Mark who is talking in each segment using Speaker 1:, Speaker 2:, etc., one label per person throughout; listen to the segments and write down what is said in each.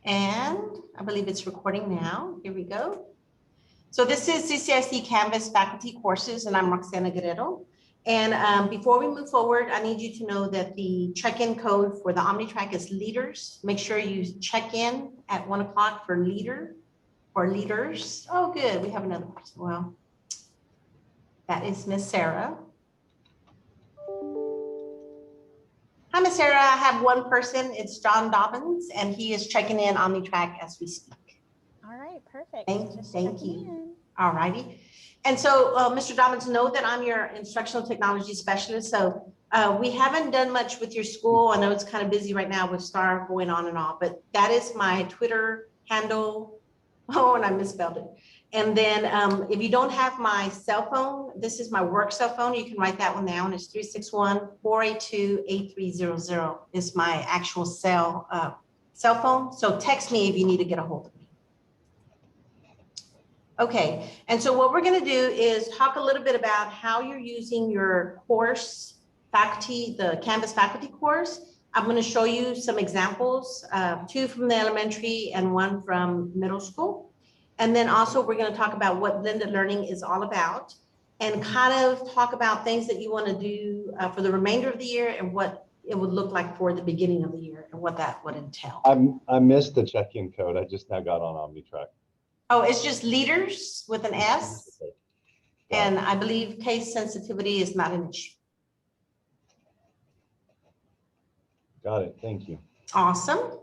Speaker 1: And I believe it's recording now. Here we go. So this is CCIC Canvas faculty courses, and I'm Roxana Guerrero. And before we move forward, I need you to know that the check-in code for the OmniTrack is leaders. Make sure you check in at 1 o'clock for leader or leaders. Oh, good. We have another person. Well, that is Miss Sarah. Hi, Miss Sarah. I have one person. It's John Dobbins, and he is checking in OmniTrack as we speak.
Speaker 2: All right, perfect.
Speaker 1: Thank you. All righty. And so, Mr. Dobbins, know that I'm your instructional technology specialist. So we haven't done much with your school. I know it's kind of busy right now with STAR going on and off, but that is my Twitter handle. Oh, and I misspelled it. And then if you don't have my cell phone, this is my work cell phone. You can write that one down. It's 361-482-8300 is my actual cell phone. So text me if you need to get a hold of me. Okay, and so what we're going to do is talk a little bit about how you're using your course faculty, the Canvas faculty course. I'm going to show you some examples, 2 from the elementary and 1 from middle school. And then also we're going to talk about what blended learning is all about and kind of talk about things that you want to do for the remainder of the year and what it would look like for the beginning of the year and what that would entail.
Speaker 3: I missed the check-in code. I just now got on OmniTrack.
Speaker 1: Oh, it's just leaders with an S. And I believe case sensitivity is not an issue.
Speaker 3: Got it. Thank you.
Speaker 1: Awesome.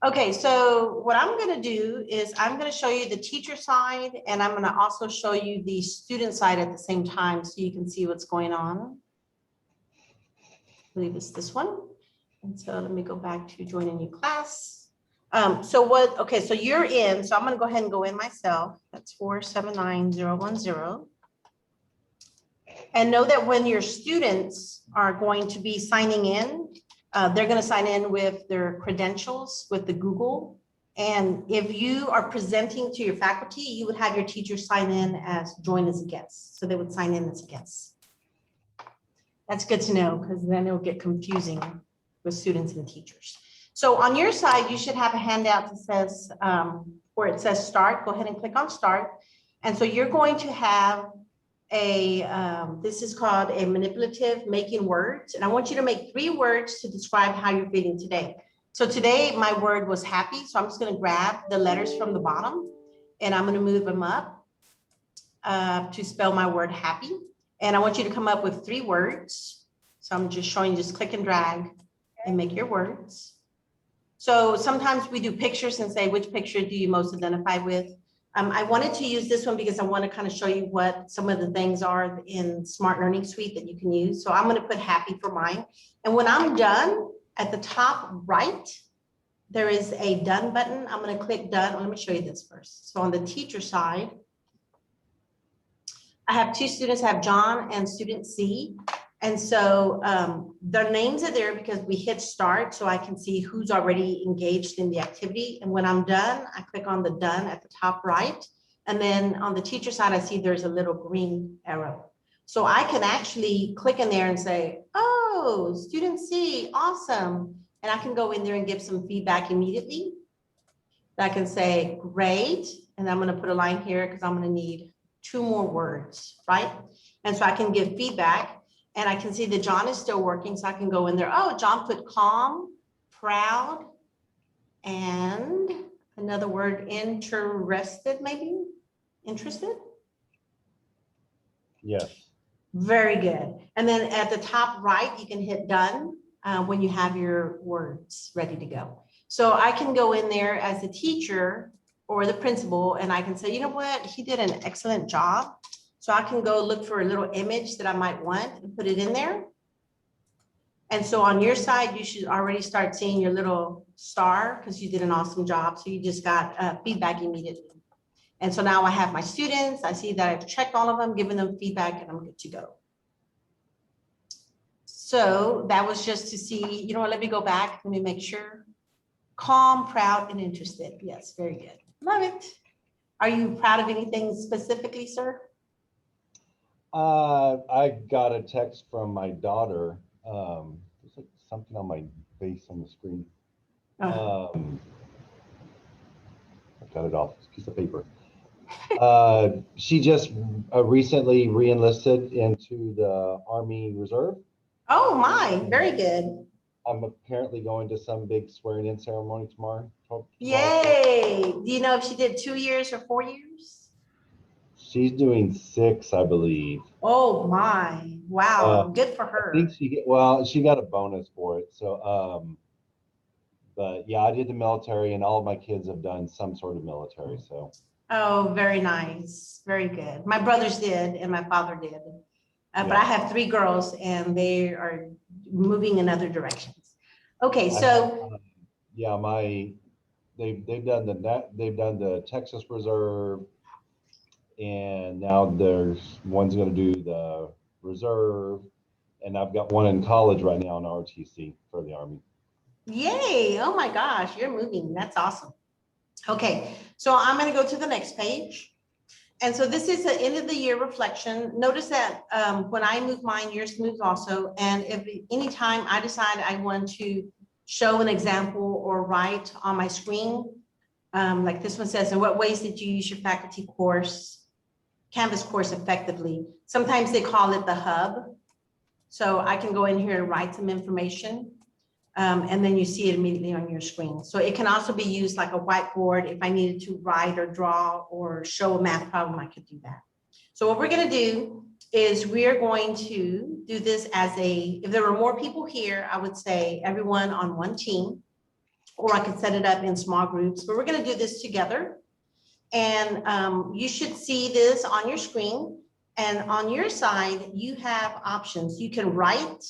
Speaker 1: Okay, so what I'm going to do is I'm going to show you the teacher side, and I'm going to also show you the student side at the same time so you can see what's going on. I believe it's this one. And so let me go back to join a new class. So you're in, so I'm going to go ahead and go in myself. That's 479010. And know that when your students are going to be signing in, they're going to sign in with their credentials with the Google. And if you are presenting to your faculty, you would have your teacher sign in as join as a guest. So they would sign in as a guest. That's good to know because then it'll get confusing with students and teachers. So on your side, you should have a handout that says, where it says start. Go ahead and click on start. And so you're going to have this is called a manipulative making words. And I want you to make 3 words to describe how you're feeling today. So today my word was happy. So I'm just going to grab the letters from the bottom and I'm going to move them up to spell my word happy. And I want you to come up with 3 words. So I'm just showing you, just click and drag and make your words. So sometimes we do pictures and say, which picture do you most identify with? I wanted to use this one because I want to kind of show you what some of the things are in Smart Learning Suite that you can use. So I'm going to put happy for mine. And when I'm done, at the top right, there is a done button. I'm going to click done. Let me show you this first. So on the teacher side, I have 2 students. I have John and student C. And so their names are there because we hit start so I can see who's already engaged in the activity. And when I'm done, I click on the done at the top right. And then on the teacher side, I see there's a little green arrow. So I can actually click in there and say, oh, student C, awesome. And I can go in there and give some feedback immediately. I can say, great. And I'm going to put a line here because I'm going to need 2 more words, right? And so I can give feedback. And I can see that John is still working, so I can go in there. Oh, John put calm, proud, and another word, interested, maybe? Interested?
Speaker 3: Yes.
Speaker 1: Very good. And then at the top right, you can hit done when you have your words ready to go. So I can go in there as a teacher or the principal, and I can say, you know what, he did an excellent job. So I can go look for a little image that I might want and put it in there. And so on your side, you should already start seeing your little star because you did an awesome job. So you just got feedback immediately. And so now I have my students. I see that I've checked all of them, given them feedback, and I'm good to go. So that was just to see, you know what, let me go back. Let me make sure. Calm, proud, and interested. Yes, very good. Love it. Are you proud of anything specifically, sir?
Speaker 3: I got a text from my daughter. There's like something on my face on the screen. I got it off, piece of paper. She just recently re-enlisted into the Army Reserve.
Speaker 1: Oh my, very good.
Speaker 3: I'm apparently going to some big swearing-in ceremony tomorrow.
Speaker 1: Yay. Do you know if she did 2 years or 4 years?
Speaker 3: She's doing 6, I believe.
Speaker 1: Oh my, wow, good for
Speaker 3: I
Speaker 1: her.
Speaker 3: think she got a bonus for it. So, but yeah, I did the military, and all of my kids have done some sort of military. So,
Speaker 1: Oh, very nice, very good. My brothers did and my father did. But
Speaker 3: Yeah.
Speaker 1: I have 3 girls and they are moving in other directions. Okay,
Speaker 3: I
Speaker 1: so,
Speaker 3: have, yeah, they've done the Texas Reserve, and now there's one's going to do the reserve, and I've got one in college right now in ROTC for the Army.
Speaker 1: yay, oh my gosh, you're moving, that's awesome. Okay, so I'm gonna go to the next page. And so this is the end of the year reflection. Notice that when I move mine, yours moves also. And if anytime I decide I want to show an example or write on my screen, like this one says, in what ways did you use your faculty course, Canvas course effectively? Sometimes they call it the hub. So I can go in here and write some information. And then you see it immediately on your screen. So it can also be used like a whiteboard. If I needed to write or draw or show a math problem, I could do that. So what we're going to do is we're going to do this as if there were more people here, I would say everyone on one team, or I could set it up in small groups, but we're going to do this together. And you should see this on your screen. And on your side, you have options. You can write,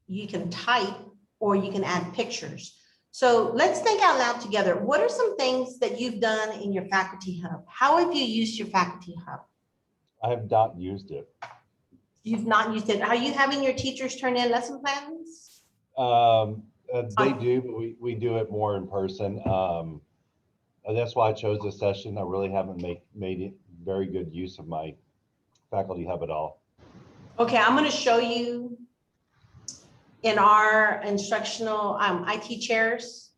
Speaker 1: you can type, or you can add pictures. So let's think out loud together. What are some things that you've done in your faculty hub? How have you used your faculty hub?
Speaker 3: I have not used it.
Speaker 1: You've not used it. Are you having your teachers turn in lesson plans?
Speaker 3: They do, but we do it more in person. That's why I chose this session. I really haven't made it very good use of my faculty hub at all.
Speaker 1: Okay, I'm going to show you in our instructional IT chairs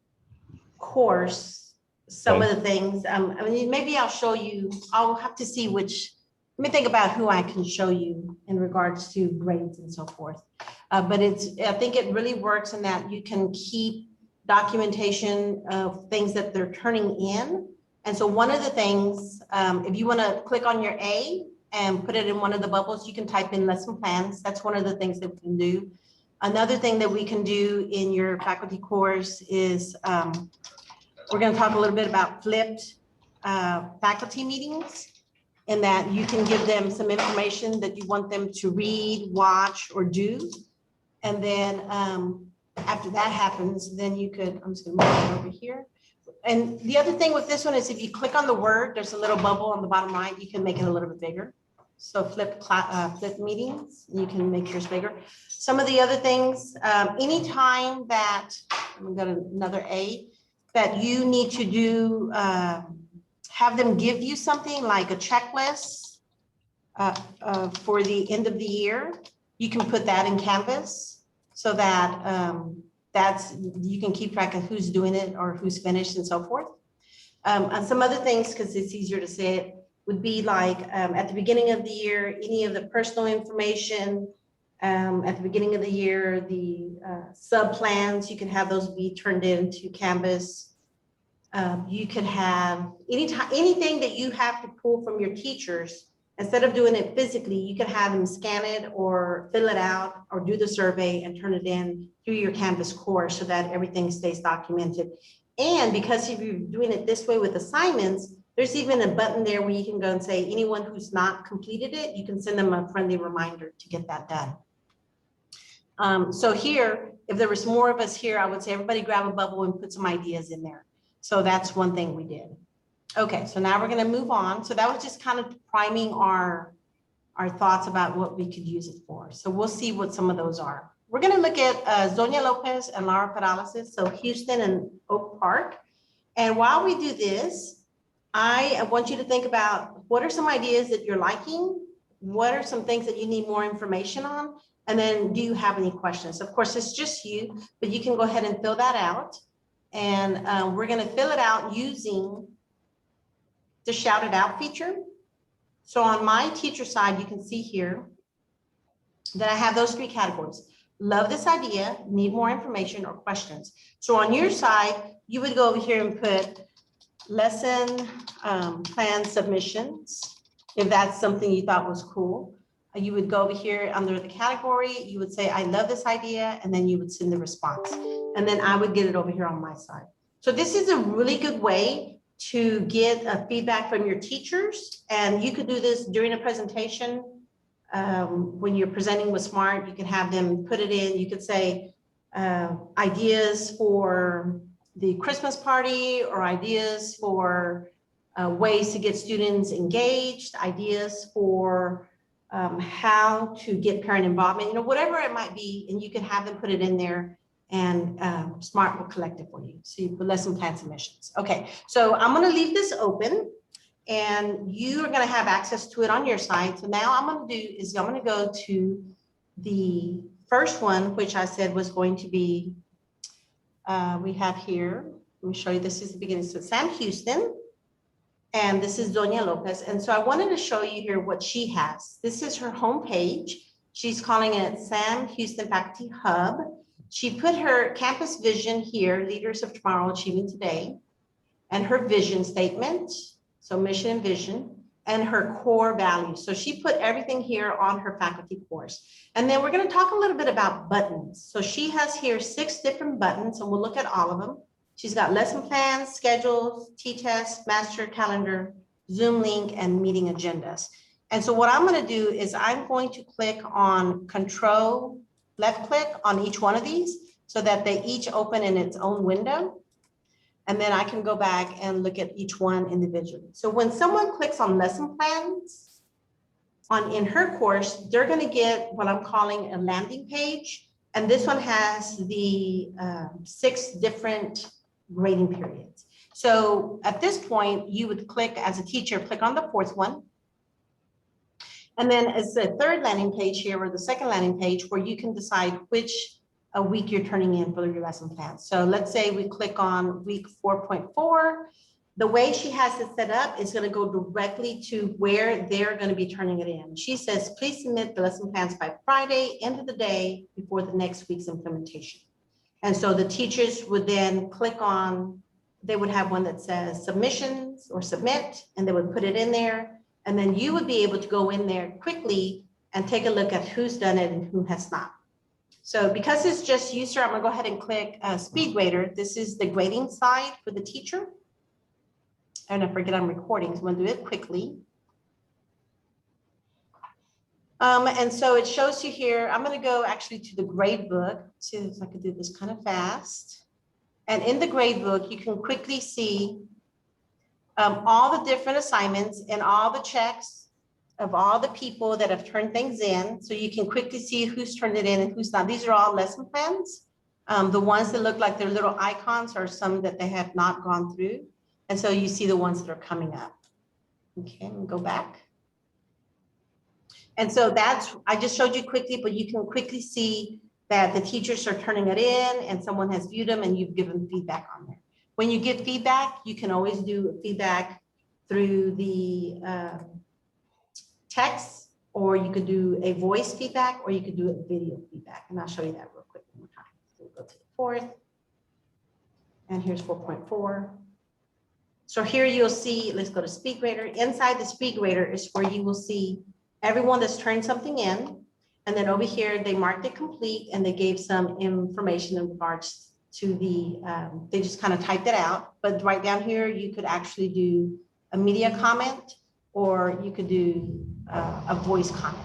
Speaker 1: course, some of the things. I mean, maybe I'll show you, I'll have to see which, let me think about who I can show you in regards to grades and so forth. But I think it really works in that you can keep documentation of things that they're turning in. And so one of the things, if you want to click on your A and put it in one of the bubbles, you can type in lesson plans. That's one of the things that we can do. Another thing that we can do in your faculty course is we're going to talk a little bit about flipped faculty meetings, and that you can give them some information that you want them to read, watch, or do. And then after that happens, then you could, I'm just going to move it over here. And the other thing with this one is if you click on the word, there's a little bubble on the bottom right, you can make it a little bit bigger. So flip meetings, you can make yours bigger. Some of the other things, anytime that, I'm going to another A, that you need to do, have them give you something like a checklist for the end of the year, you can put that in Canvas so that you can keep track of who's doing it or who's finished and so forth. And some other things, because it's easier to say it, would be like at the beginning of the year, any of the personal information, at the beginning of the year, the sub plans, you can have those be turned into Canvas. You could have anything that you have to pull from your teachers, instead of doing it physically, you could have them scan it or fill it out or do the survey and turn it in through your Canvas course so that everything stays documented. And because if you're doing it this way with assignments, there's even a button there where you can go and say, anyone who's not completed it, you can send them a friendly reminder to get that done. So here, if there was more of us here, I would say everybody grab a bubble and put some ideas in there. So that's one thing we did. Okay, so now we're going to move on. So that was just kind of priming our thoughts about what we could use it for. So we'll see what some of those are. We're going to look at Zonia Lopez and Laura Perales, so Houston and Oak Park. And while we do this, I want you to think about what are some ideas that you're liking? What are some things that you need more information on? And then do you have any questions? Of course, it's just you, but you can go ahead and fill that out. And we're gonna fill it out using the shout it out feature. So on my teacher side, you can see here that I have those 3 categories. Love this idea, need more information, or questions. So on your side, you would go over here and put lesson plan submissions, if that's something you thought was cool. You would go over here under the category, you would say, I love this idea, and then you would send the response. And then I would get it over here on my side. So this is a really good way to get feedback from your teachers. And you could do this during a presentation. When you're presenting with SMART, you can have them put it in. You could say ideas for the Christmas party, or ideas for ways to get students engaged, ideas for how to get parent involvement, whatever it might be. And you can have them put it in there, and SMART will collect it for you. So you put lesson plan submissions. Okay, so I'm gonna leave this open, and you are gonna have access to it on your side. So now I'm gonna do is I'm gonna go to the first one, which I said was going to be, we have here, let me show you, this is the beginning. So Sam Houston, and this is Doña Lopez. And so I wanted to show you here what she has. This is her homepage. She's calling it Sam Houston Faculty Hub. She put her campus vision here, Leaders of Tomorrow, Achieving Today, and her vision statement, so mission and vision, and her core values. So she put everything here on her faculty course. And then we're going to talk a little bit about buttons. So she has here 6 different buttons, and we'll look at all of them. She's got lesson plans, schedules, T-test, master calendar, Zoom link, and meeting agendas. And so what I'm going to do is I'm going to click on control, left click on each one of these so that they each open in its own window. And then I can go back and look at each one individually. So when someone clicks on lesson plans in her course, they're going to get what I'm calling a landing page. And this one has the 6 different grading periods. So at this point, you would click as a teacher, click on the 4th one. And then as the 3rd landing page here, or the 2nd landing page, where you can decide which a week you're turning in for your lesson plan. So let's say we click on week 4.4. The way she has it set up is going to go directly to where they're going to be turning it in. She says, please submit the lesson plans by Friday, end of the day, before the next week's implementation. And so the teachers would then click on, they would have one that says submissions or submit, and they would put it in there. And then you would be able to go in there quickly and take a look at who's done it and who has not. So because it's just user, I'm gonna go ahead and click SpeedGrader. This is the grading side for the teacher. And I forget I'm recording, so I'm gonna do it quickly. And so it shows you here, I'm gonna go actually to the grade book. See if I can do this kind of fast. And in the grade book, you can quickly see all the different assignments and all the checks of all the people that have turned things in. So you can quickly see who's turned it in and who's not. These are all lesson plans. The ones that look like their little icons are some that they have not gone through. And so you see the ones that are coming up. Okay, and go back. And so I just showed you quickly, but you can quickly see that the teachers are turning it in and someone has viewed them and you've given feedback on there. When you give feedback, you can always do feedback through the text, or you could do a voice feedback, or you could do a video feedback. And I'll show you that real quick one more time. So we'll go to the 4th, and here's 4.4. So here you'll see, let's go to SpeedGrader. Inside the SpeedGrader is where you will see everyone that's turned something in. And then over here, they marked it complete and they gave some information in regards to the, they just kind of typed it out. But right down here, you could actually do a media comment, or you could do a voice comment.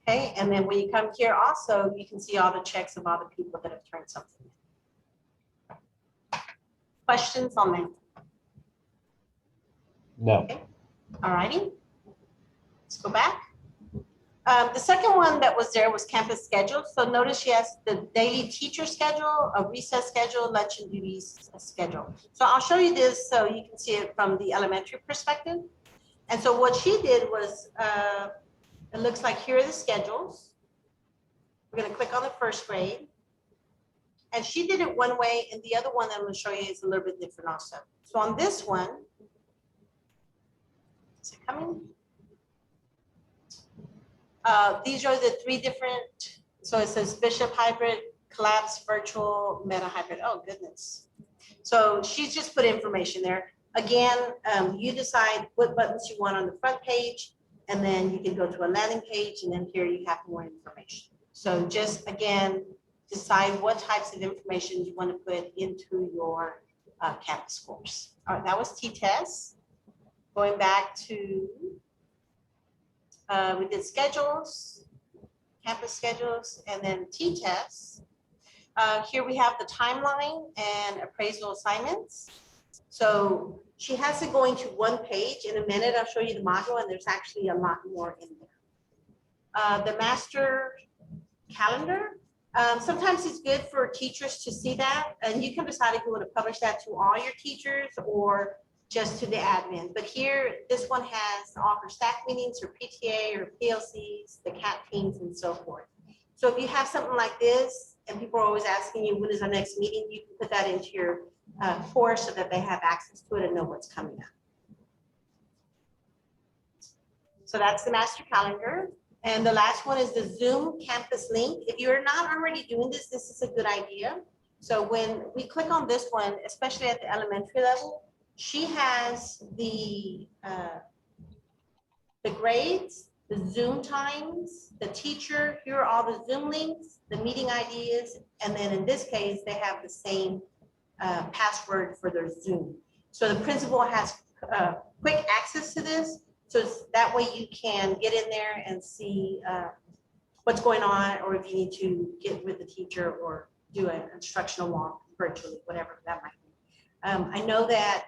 Speaker 1: Okay, and then when you come here also, you can see all the checks of all the people that have turned something in. Questions on that?
Speaker 3: No.
Speaker 1: Okay. All righty, let's go back. The second one that was there was campus schedule. So notice she has the daily teacher schedule, a recess schedule, lunch and duties schedule. So I'll show you this so you can see it from the elementary perspective. And so what she did was, it looks like here are the schedules. We're going to click on the first grade. And she did it one way, and the other one that I'm gonna show you is a little bit different also. So on this one, is it coming? These are the three different, so it says Bishop Hybrid, Collapse, Virtual, Meta Hybrid. Oh, goodness. So she's just put information there. Again, you decide what buttons you want on the front page, and then you can go to a landing page, and then here you have more information. So just, again, decide what types of information you want to put into your campus course. All right, that was T-test. Going back to, we did schedules, campus schedules, and then T-tests. Here we have the timeline and appraisal assignments. So she has it going to one page. In a minute, I'll show you the module, and there's actually a lot more in there. The master calendar. Sometimes it's good for teachers to see that, and you can decide if you want to publish that to all your teachers or just to the admin. But here, this one has all her staff meetings, her PTA, or PLCs, the CAT teams, and so forth. So if you have something like this, and people are always asking you, when is our next meeting, you can put that into your course so that they have access to it and know what's coming up. So that's the master calendar. And the last one is the Zoom campus link. If you're not already doing this, this is a good idea. So when we click on this one, especially at the elementary level, she has the grades, the Zoom times, the teacher, here are all the Zoom links, the meeting ideas, and then in this case, they have the same password for their Zoom. So the principal has quick access to this. So that way you can get in there and see what's going on, or if you need to get with the teacher or do an instructional walk virtually, whatever that might be. I know that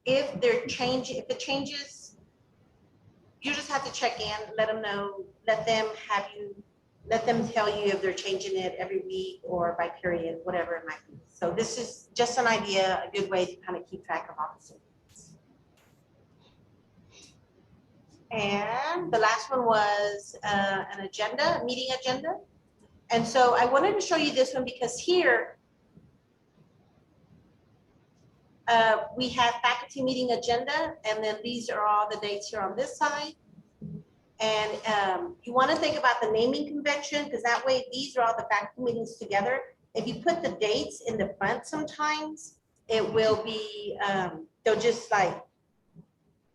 Speaker 1: if it changes, you just have to check in, let them know, let them tell you if they're changing it every week or by period, whatever it might be. So this is just an idea, a good way to kind of keep track of all the things. And the last one was an agenda, meeting agenda. And so I wanted to show you this one because here we have faculty meeting agenda, and then these are all the dates here on this side. And you want to think about the naming convention, because that way these are all the faculty meetings together. If you put the dates in the front sometimes, it will be,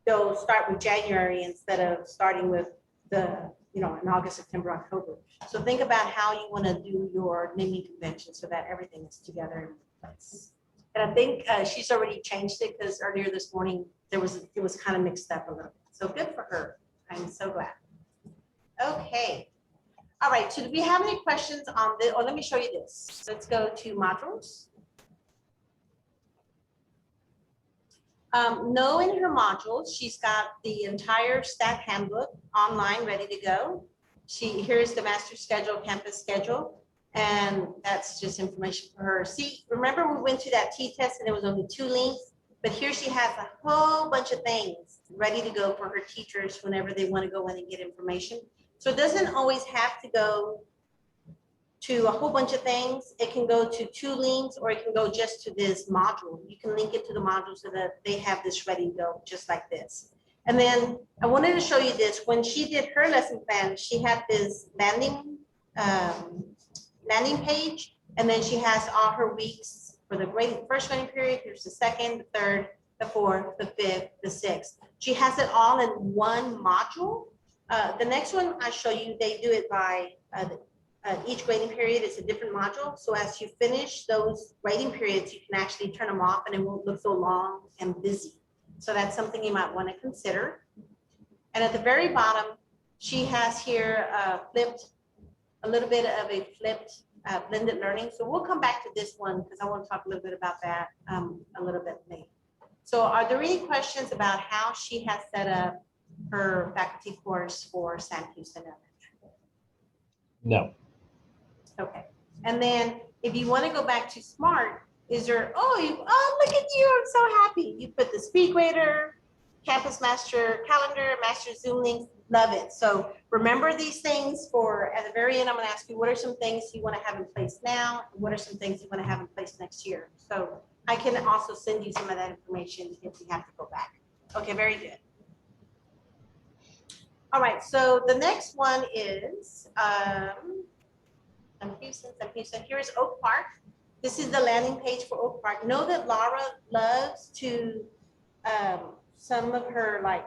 Speaker 1: they'll start with January instead of starting with the, in August, September, October. So think about how you want to do your naming convention so that everything is together in place. And I think she's already changed it, because earlier this morning, it was kind of mixed up a little bit. So good for her. I'm so glad. Okay. All right. So do we have any questions on this? Or let me show you this. Let's go to modules. No, in her modules, she's got the entire staff handbook online, ready to go. Here's the master schedule, campus schedule, and that's just information for her. See, remember we went to that T-test and it was only 2 links, but here she has a whole bunch of things ready to go for her teachers whenever they want to go in and get information. So it doesn't always have to go to a whole bunch of things. It can go to 2 links, or it can go just to this module. You can link it to the module so that they have this ready to go, just like this. And then I wanted to show you this. When she did her lesson plan, she had this landing page, and then she has all her weeks for the first grading period. Here's the second, the third, the fourth, the fifth, the sixth. She has it all in one module. The next one I show you, they do it by each grading period is a different module. So as you finish those grading periods, you can actually turn them off and it won't look so long and busy. So that's something you might want to consider. And at the very bottom, she has here a little bit of a flipped blended learning. So we'll come back to this one because I want to talk a little bit about that a little bit later. So are there any questions about how she has set up her faculty course for Sam Houston Elementary?
Speaker 3: No.
Speaker 1: Okay. And then if you want to go back to SMART, is there, oh, look at you, I'm so happy. You put the speed grader, campus master calendar, master Zoom links. love it. So remember these things for, at the very end, I'm gonna ask you, what are some things you wanna have in place now? What are some things you wanna have in place next year? So I can also send you some of that information if we have to go back. Okay, very good. All right, so the next one is, I'm Houston. Here is Oak Park. This is the landing page for Oak Park. Know that Laura loves to, some of her, like,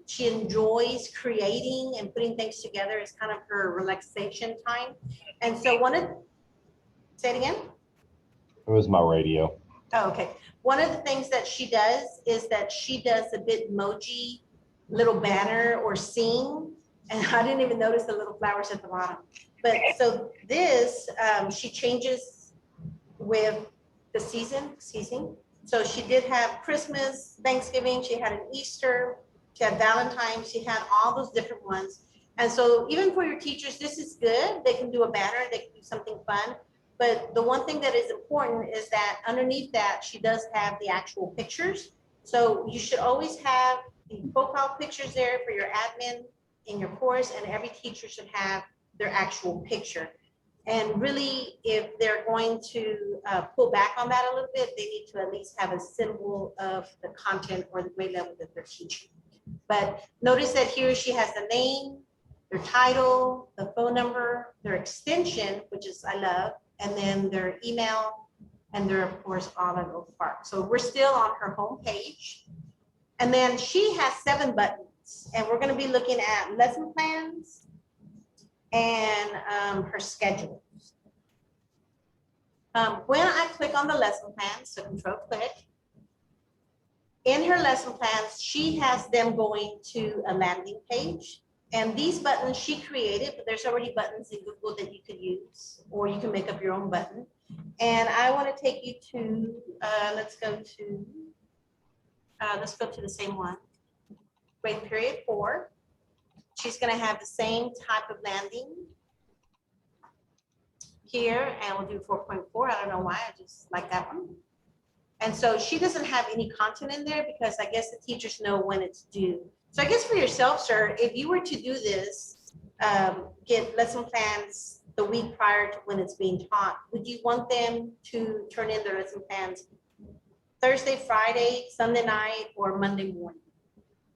Speaker 1: she enjoys creating and putting things together. It's kind of her relaxation time. And so say it again?
Speaker 3: It was my radio.
Speaker 1: Oh, okay. One of the things that she does is that she does a Bitmoji little banner or scene. And I didn't even notice the little flowers at the bottom. But so this, she changes with the season. So she did have Christmas, Thanksgiving, she had an Easter, she had Valentine's, she had all those different ones. And so even for your teachers, this is good. They can do a banner, they can do something fun. But the one thing that is important is that underneath that, she does have the actual pictures. So you should always have the profile pictures there for your admin in your course, and every teacher should have their actual picture. And really, if they're going to pull back on that a little bit, they need to at least have a symbol of the content or the grade level that they're teaching. But notice that here she has the name, their title, the phone number, their extension, which is I love, and then their email, and they're of course all at Oak Park. So we're still on her home page. And then she has 7 buttons, and we're going to be looking at lesson plans and her schedule. When I click on the lesson plans, so control click, in her lesson plans, she has them going to a landing page. And these buttons she created, but there's already buttons in Google that you could use, or you can make up your own button. And I want to take you to, let's go to the same one. Grade period 4. She's going to have the same type of landing here, and we'll do 4.4. I don't know why, I just like that one. And so she doesn't have any content in there because I guess the teachers know when it's due. So I guess for yourself, sir, if you were to do this, get lesson plans the week prior to when it's being taught, would you want them to turn in their lesson plans Thursday, Friday, Sunday night, or Monday morning?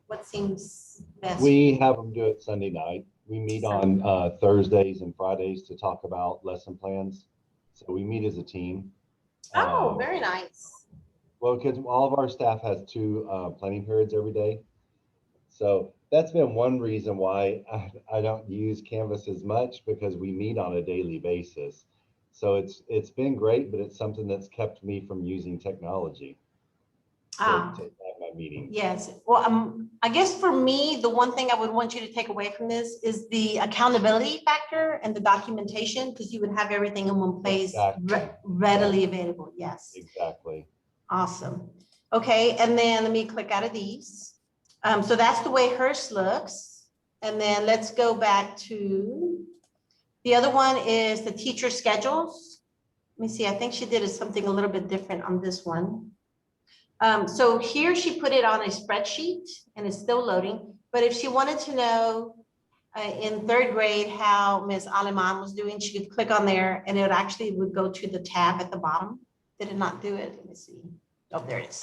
Speaker 1: What seems best?
Speaker 3: We have them do it Sunday night. We meet on Thursdays and Fridays to talk about lesson plans. So we meet as a team.
Speaker 1: Oh, very nice.
Speaker 3: Well, because all of our staff has 2 planning periods every day. So that's been one reason why I don't use Canvas as much, because we meet on a daily basis. So it's been great, but it's something that's kept me from using technology to have my meetings.
Speaker 1: Yes. Well, I guess for me, the one thing I would want you to take away from this is the accountability factor and the documentation, because you would have everything in one place,
Speaker 3: Exactly.
Speaker 1: readily available. Yes.
Speaker 3: Exactly.
Speaker 1: Awesome. Okay. And then let me click out of these. So that's the way hers looks. And then let's go back to the other one is the teacher schedules. Let me see. I think she did something a little bit different on this one. So here she put it on a spreadsheet and it's still loading. But if she wanted to know in 3rd grade how Ms. Aleman was doing, she could click on there and it actually would go to the tab at the bottom. Did it not do it? Let me see. Oh, there it is.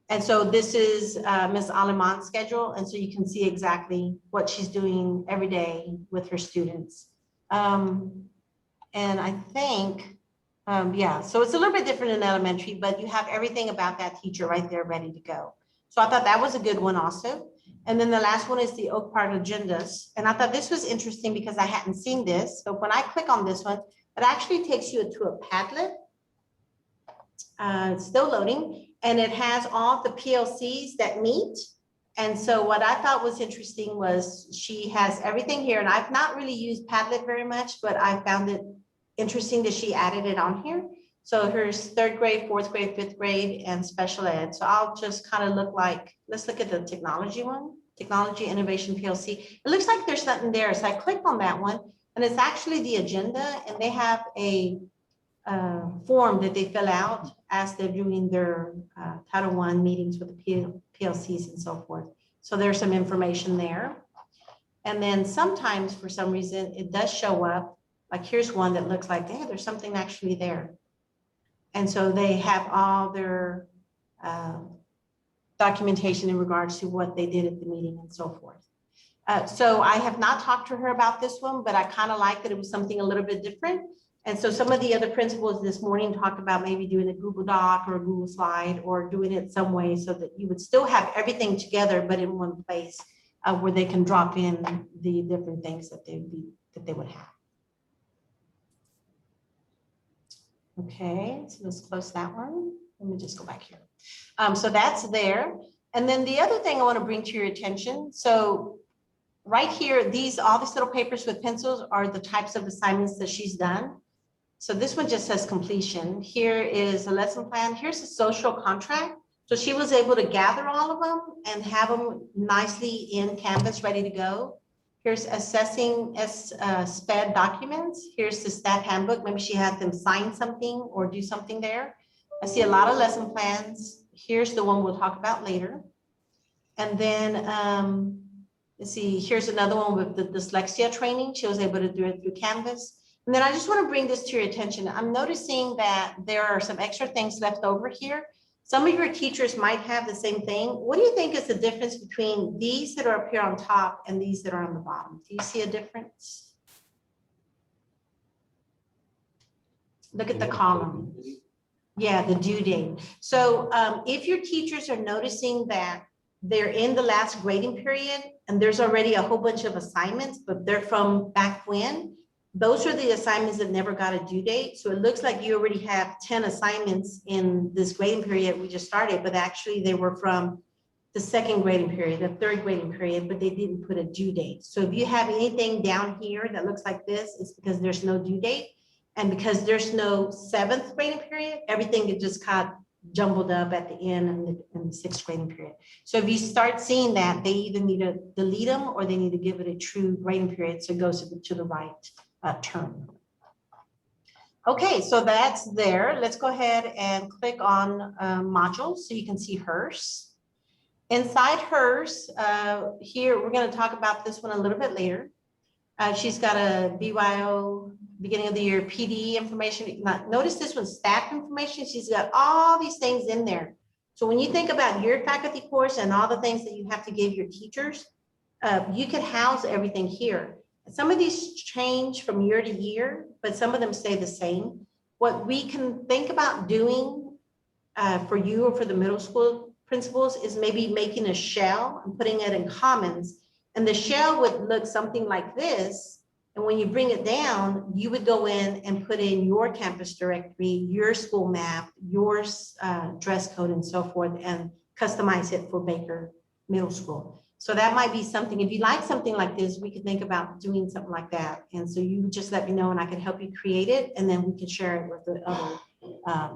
Speaker 1: And so this is Ms. Aleman's schedule. And so you can see exactly what she's doing every day with her students. And I think, yeah, so it's a little bit different in elementary, but you have everything about that teacher right there ready to go. So I thought that was a good one also. And then the last one is the Oak Park agendas. And I thought this was interesting because I hadn't seen this. But when I click on this one, it actually takes you to a Padlet. It's still loading, and it has all the PLCs that meet. And so what I thought was interesting was she has everything here, and I've not really used Padlet very much, but I found it interesting that she added it on here. So here's 3rd grade, 4th grade, 5th grade, and special ed. So I'll just kind of look like, let's look at the technology one, technology innovation PLC. It looks like there's something there. So I clicked on that one, and it's actually the agenda, and they have a form that they fill out as they're doing their Title I meetings with the PLCs and so forth. So there's some information there. And then sometimes for some reason, it does show up. Like here's one that looks like, hey, there's something actually there. And so they have all their documentation in regards to what they did at the meeting and so forth. So I have not talked to her about this one, but I kind of like that it was something a little bit different. And so some of the other principals this morning talked about maybe doing a Google Doc or a Google Slide or doing it some way so that you would still have everything together, but in one place where they can drop in the different things that they would have. Okay, so let's close that one. Let me just go back here. So that's there. And then the other thing I want to bring to your attention. So right here, all these little papers with pencils are the types of assignments that she's done. So this one just says completion. Here is a lesson plan. Here's a social contract. So she was able to gather all of them and have them nicely in Canvas ready to go. Here's assessing SPED documents. Here's the staff handbook. Maybe she had them sign something or do something there. I see a lot of lesson plans. Here's the one we'll talk about later. And then let's see, here's another one with the dyslexia training. She was able to do it through Canvas. And then I just want to bring this to your attention. I'm noticing that there are some extra things left over here. Some of your teachers might have the same thing. What do you think is the difference between these that are up here on top and these that are on the bottom? Do you see a difference? Look at the column. Yeah, the due date. So if your teachers are noticing that they're in the last grading period and there's already a whole bunch of assignments, but they're from back when, those are the assignments that never got a due date. So it looks like you already have 10 assignments in this grading period we just started, but actually they were from the second grading period, the third grading period, but they didn't put a due date. So if you have anything down here that looks like this, it's because there's no due date. And because there's no seventh grading period, everything it just got jumbled up at the end in the sixth grading period. So if you start seeing that, they either need to delete them or they need to give it a true grading period so it goes to the right term. Okay, so that's there. Let's go ahead and click on modules so you can see hers. Inside hers, here, we're going to talk about this one a little bit later. She's got a BYO, beginning of the year PD information. Now, notice this one, staff information. She's got all these things in there. So when you think about your faculty course and all the things that you have to give your teachers, you can house everything here. Some of these change from year to year, but some of them stay the same. What we can think about doing for you or for the middle school principals is maybe making a shell and putting it in Commons. And the shell would look something like this. And when you bring it down, you would go in and put in your campus directory, your school map, your dress code and so forth, and customize it for Baker Middle School. So that might be something, if you like something like this, we could think about doing something like that. And so you just let me know and I can help you create it. And then we can share it with the other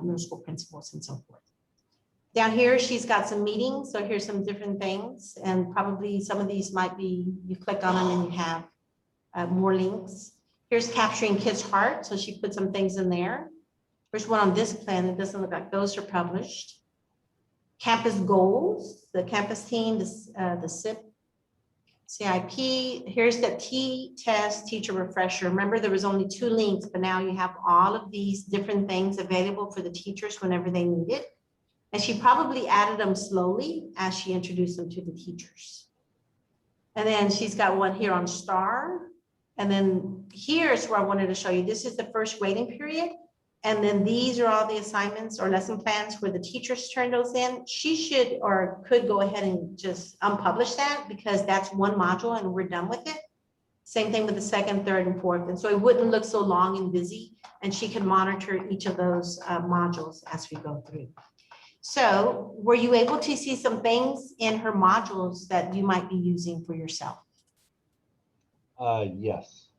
Speaker 1: middle school principals and so forth. Down here, she's got some meetings. So here's some different things. And probably some of these might be, you click on them and you have more links. Here's capturing kids' heart. So she put some things in there. There's one on this plan. It doesn't look like those are published. Campus goals, the campus team, the CIP, here's the T-test teacher refresher. Remember, there was only 2 links, but now you have all of these different things available for the teachers whenever they need it. And she probably added them slowly as she introduced them to the teachers. And then she's got one here on STAR. And then here's where I wanted to show you. This is the first grading period. And then these are all the assignments or lesson plans where the teachers turn those in. She should or could go ahead and just unpublish that because that's one module and we're done with it. Same thing with the second, third, and fourth. And so it wouldn't look so long and busy, and she can monitor each of those modules as we go through. So were you able to see some things in her modules that you might be using for yourself?
Speaker 3: Yes.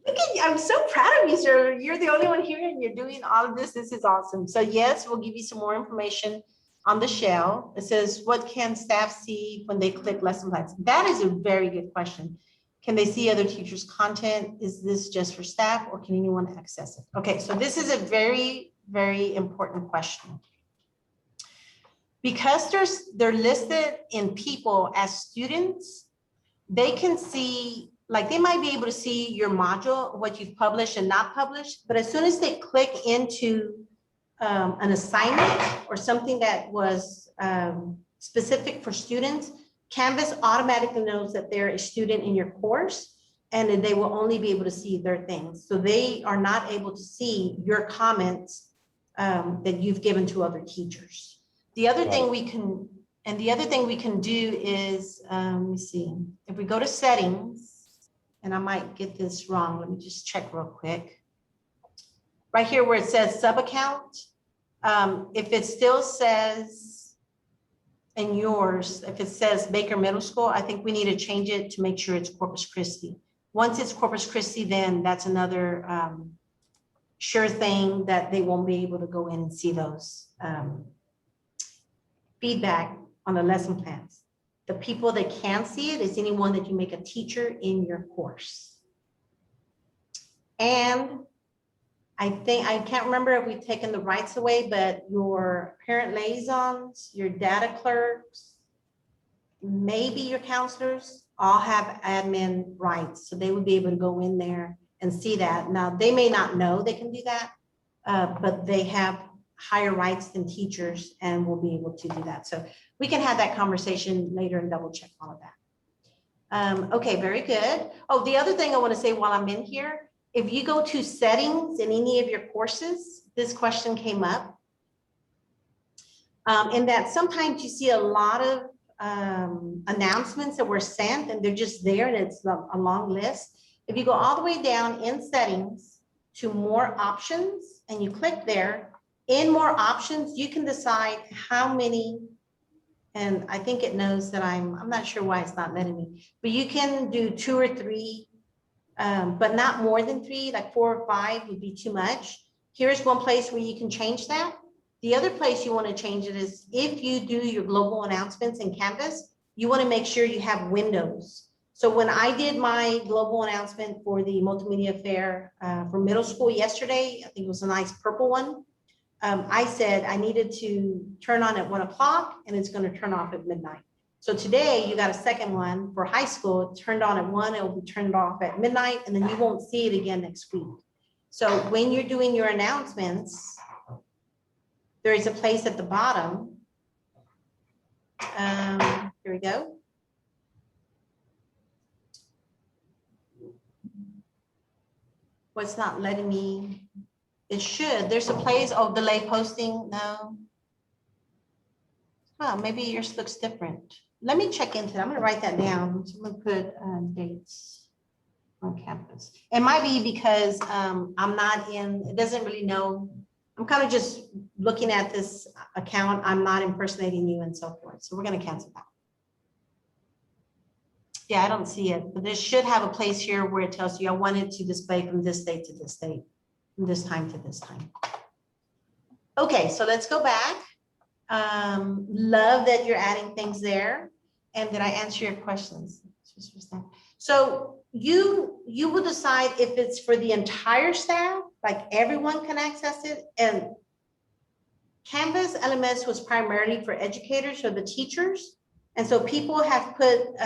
Speaker 1: Look at you. I'm so proud of you, sir. You're the only one here and you're doing all of this. This is awesome. So yes, we'll give you some more information on the shell. It says, what can staff see when they click lesson plans? That is a very good question. Can they see other teachers' content? Is this just for staff or can anyone access it? Okay, so this is a very, very important question. Because they're listed in people as students, they can see, like they might be able to see your module, what you've published and not published, but as soon as they click into an assignment or something that was specific for students, Canvas automatically knows that they're a student in your course, and then they will only be able to see their things. So they are not able to see your comments that you've given to other teachers. The other thing we can, and the other thing we can do is, let me see, if we go to settings, and I might get this wrong, let me just check real quick. Right here where it says sub account, if it still says in yours, if it says Baker Middle School, I think we need to change it to make sure it's Corpus Christi. Once it's Corpus Christi, then that's another sure thing that they won't be able to go in and see those feedback on the lesson plans. The people that can see it is anyone that you make a teacher in your course. And I think, I can't remember if we've taken the rights away, but your parent liaisons, your data clerks, maybe your counselors all have admin rights. So they would be able to go in there and see that. Now, they may not know they can do that, but they have higher rights than teachers and will be able to do that. So we can have that conversation later and double check all of that. Okay, very good. Oh, the other thing I want to say while I'm in here, if you go to settings in any of your courses, this question came up. In that sometimes you see a lot of announcements that were sent and they're just there and it's a long list. If you go all the way down in settings to more options and you click there, in more options, you can decide how many, and I think it knows that I'm not sure why it's not letting me, but you can do 2 or 3, but not more than 3, like 4 or 5 would be too much. Here's one place where you can change that. The other place you want to change it is if you do your global announcements in Canvas, you want to make sure you have windows. So when I did my global announcement for the multimedia fair for middle school yesterday, I think it was a nice purple one. I said I needed to turn on at 1 o'clock and it's going to turn off at midnight. So today you got a second one for high school. It turned on at 1, it will be turned off at midnight, and then you won't see it again next week. So when you're doing your announcements, there is a place at the bottom. Here we go. Well, it's not letting me. It should. There's a place of delay posting. No. Oh, maybe yours looks different. Let me check into it. I'm going to write that down. So I'm going to put dates on campus. It might be because I'm not in, it doesn't really know. I'm kind of just looking at this account. I'm not impersonating you and so forth. So we're going to cancel that. Yeah, I don't see it, but this should have a place here where it tells you I want it to display from this date to this date, from this time to this time. Okay, so let's go back. Love that you're adding things there. And did I answer your questions? So you will decide if it's for the entire staff, like everyone can access it. And Canvas LMS was primarily for educators or the teachers. And so people have put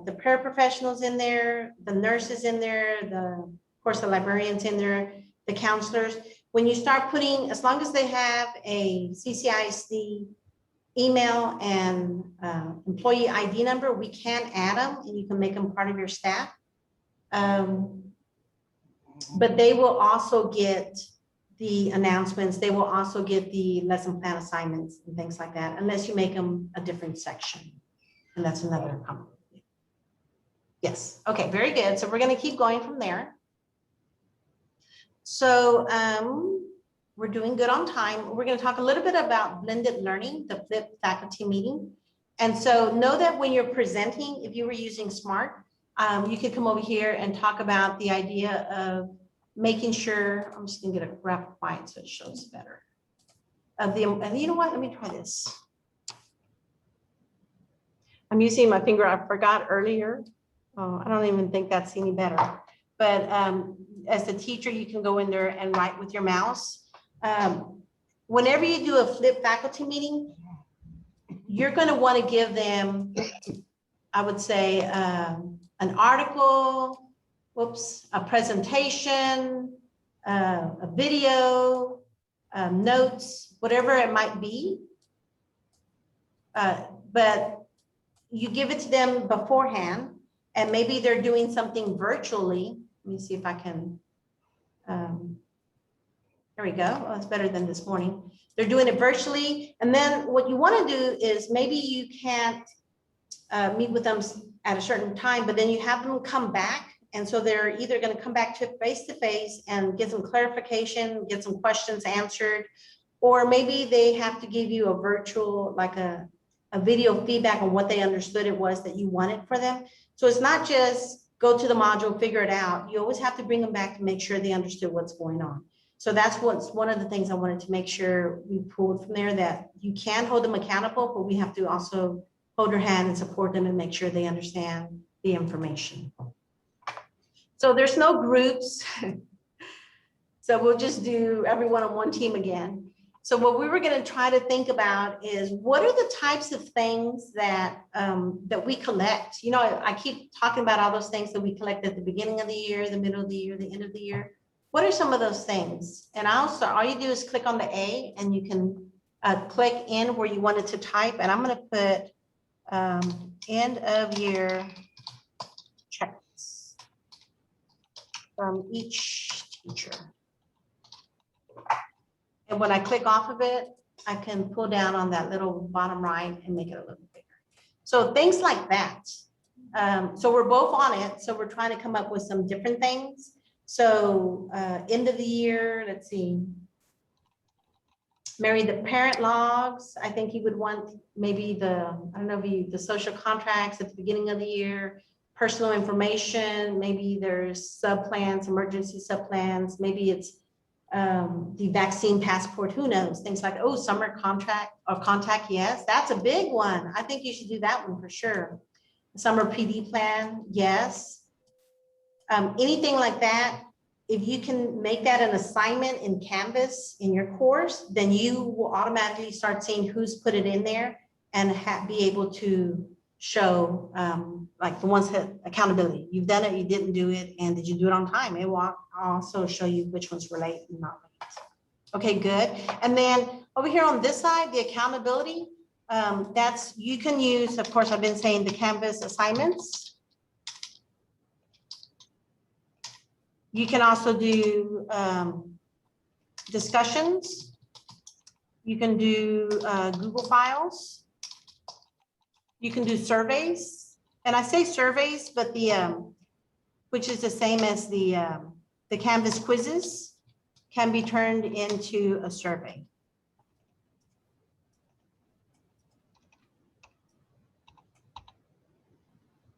Speaker 1: the paraprofessionals in there, the nurses in there, of course, the librarians in there, the counselors. When you start putting, as long as they have a CCISD email and employee ID number, we can add them and you can make them part of your staff. But they will also get the announcements. They will also get the lesson plan assignments and things like that, unless you make them a different section. And that's another comment. Yes, okay, very good. So we're gonna keep going from there. So we're doing good on time. We're gonna talk a little bit about blended learning, the FLIP faculty meeting. And so know that when you're presenting, if you were using SMART, you could come over here and talk about the idea of making sure, I'm just gonna get a graph quiet so it shows better. And you know what, let me try this. I'm using my finger, I forgot earlier. Oh, I don't even think that's any better. But as a teacher, you can go in there and write with your mouse. Whenever you do a FLIP faculty meeting, you're going to want to give them, I would say, an article, whoops, a presentation, a video, notes, whatever it might be. But you give it to them beforehand, and maybe they're doing something virtually. Let me see if I can, there we go. Oh, it's better than this morning. They're doing it virtually. And then what you want to do is maybe you can't meet with them at a certain time, but then you have them come back. And so they're either going to come back to face and get some clarification, get some questions answered, or maybe they have to give you a virtual, like a video feedback on what they understood it was that you wanted for them. So it's not just go to the module, figure it out. You always have to bring them back to make sure they understood what's going on. So that's what's one of the things I wanted to make sure we pulled from there, that you can hold them accountable, but we have to also hold their hand and support them and make sure they understand the information. So there's no groups. So we'll just do everyone on one team again. So what we were going to try to think about is what are the types of things that that we collect. You know, I keep talking about all those things that we collect at the beginning of the year, the middle of the year, the end of the year. What are some of those things? And also, all you do is click on the A, and you can click in where you wanted to type. And I'm going to put end of year checks from each teacher. And when I click off of it, I can pull down on that little bottom right and make it a little bigger. So things like that. So we're both on it. So we're trying to come up with some different things. So end of the year, let's see. Mary, the parent logs, I think you would want maybe the, I don't know, the social contracts at the beginning of the year, personal information, maybe there's sub-plans, emergency sub-plans, maybe it's the vaccine passport, who knows, things like, oh, summer contract or contact, yes, that's a big one. I think you should do that one for sure. Summer PD plan, yes. Anything like that, if you can make that an assignment in Canvas in your course, then you will automatically start seeing who's put it in there and be able to show like the ones that accountability. You've done it, you didn't do it, and did you do it on time? It will also show you which ones were late and not late. Okay, good. And then over here on this side, the accountability, that's, you can use, of course, I've been saying the Canvas assignments. You can also do discussions. You can do Google Files. You can do surveys. And I say surveys, but the, which is the same as the Canvas quizzes, can be turned into a survey.